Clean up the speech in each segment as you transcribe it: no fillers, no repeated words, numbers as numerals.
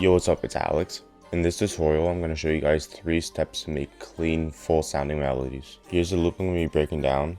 Yo, what's up? It's Alex. In this tutorial, I'm going to show you guys 3 steps to make clean, full sounding melodies. Here's the loop I'm going to be breaking down.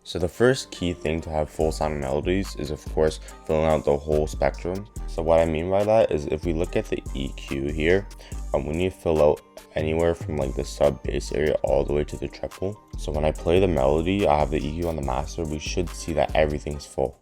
So the first key thing to have full sounding melodies is, of course, filling out the whole spectrum. So what I mean by that is, if we look at the EQ here, we need to fill out anywhere from like the sub bass area all the way to the treble. So when I play the melody, I have the EQ on the master, we should see that everything's full.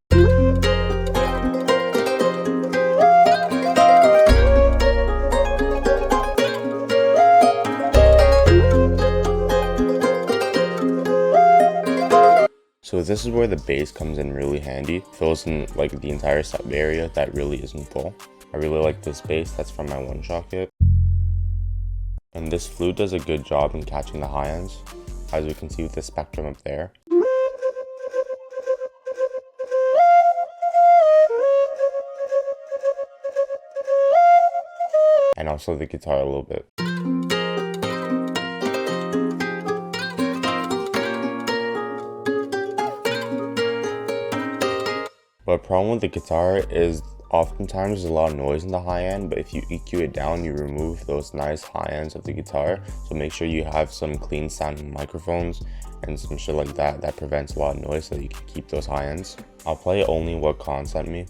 So this is where the bass comes in really handy, fills in like the entire sub area that really isn't full. I really like this bass, that's from my one-shot kit. And this flute does a good job in catching the high ends, as we can see with the spectrum up there. And also the guitar a little bit. But the problem with the guitar is oftentimes there's a lot of noise in the high end, but if you EQ it down, you remove those nice high ends of the guitar. So make sure you have some clean sounding microphones and some shit like that that prevents a lot of noise so that you can keep those high ends. I'll play only what Khan sent me.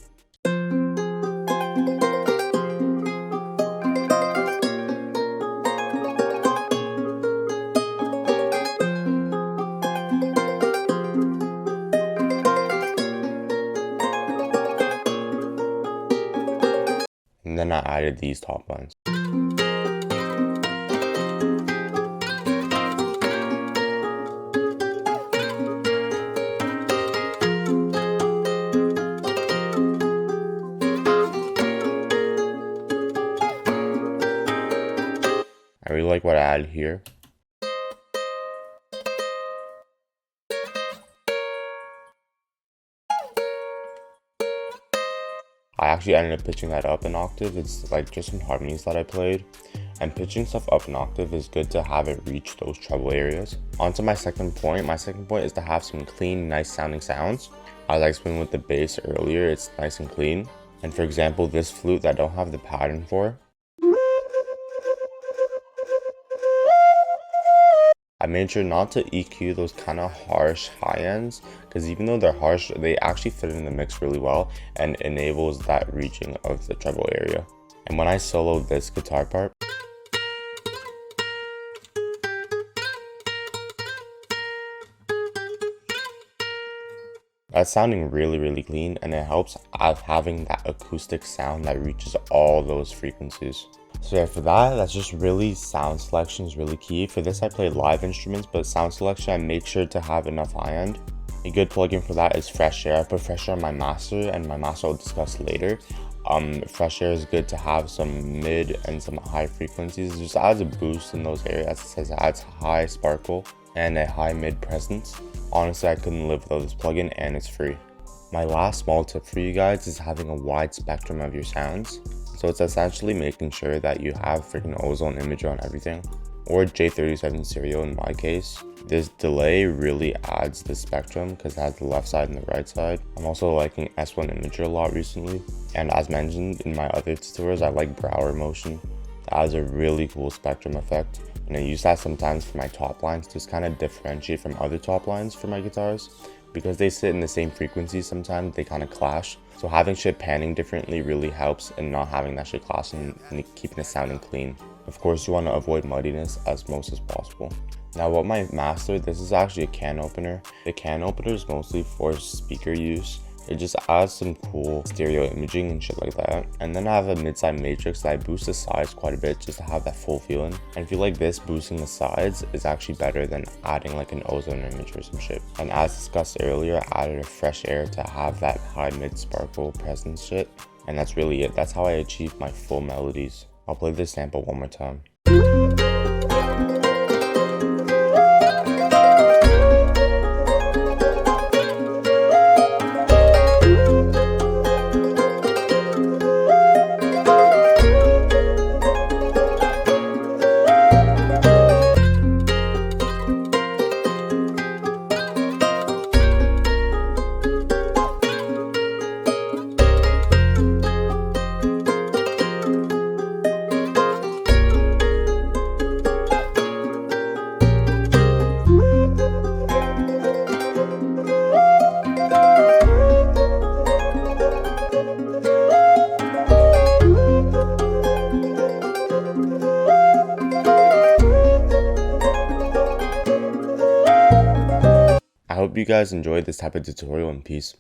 And then I added these top lines. I really like what I added here. I actually ended up pitching that up an octave. It's like just some harmonies that I played. And pitching stuff up an octave is good to have it reach those treble areas. On to my second point. My second point is to have some clean, nice sounding sounds. As I explained with the bass earlier, it's nice and clean. And for example, this flute that I don't have the pattern for, I made sure not to EQ those kind of harsh high ends, because even though they're harsh, they actually fit in the mix really well and enables that reaching of the treble area. And when I solo this guitar part, that's sounding really clean, and it helps having that acoustic sound that reaches all those frequencies. So yeah, for that's just really sound selection is really key. For this I played live instruments, but sound selection I made sure to have enough high end. A good plugin for that is Fresh Air. I put Fresh Air on my master, and my master I'll discuss later. Fresh Air is good to have some mid and some high frequencies. It just adds a boost in those areas. It says it adds high sparkle and a high mid presence. Honestly, I couldn't live without this plugin, and it's free. My last small tip for you guys is having a wide spectrum of your sounds. So it's essentially making sure that you have freaking ozone imager on everything, or J37 stereo in my case. This delay really adds the spectrum because it has the left side and the right side. I'm also liking S1 imager a lot recently, and as mentioned in my other tutorials, I like Brower motion. That adds a really cool spectrum effect, and I use that sometimes for my top lines to just kind of differentiate from other top lines for my guitars. Because they sit in the same frequency, sometimes they kind of clash. So having shit panning differently really helps in not having that shit clashing and keeping it sounding clean. Of course, you want to avoid muddiness as much as possible. Now about my master, this is actually a can opener. The can opener is mostly for speaker use, It just adds some cool stereo imaging and shit like that. And then I have a mid-side matrix that I boost the sides quite a bit just to have that full feeling. And I feel like this boosting the sides is actually better than adding like an ozone image or some shit. And as discussed earlier, I added a fresh air to have that high mid sparkle presence shit. And that's really it. That's how I achieve my full melodies. I'll play this sample one more time. I hope you guys enjoyed this type of tutorial, and peace.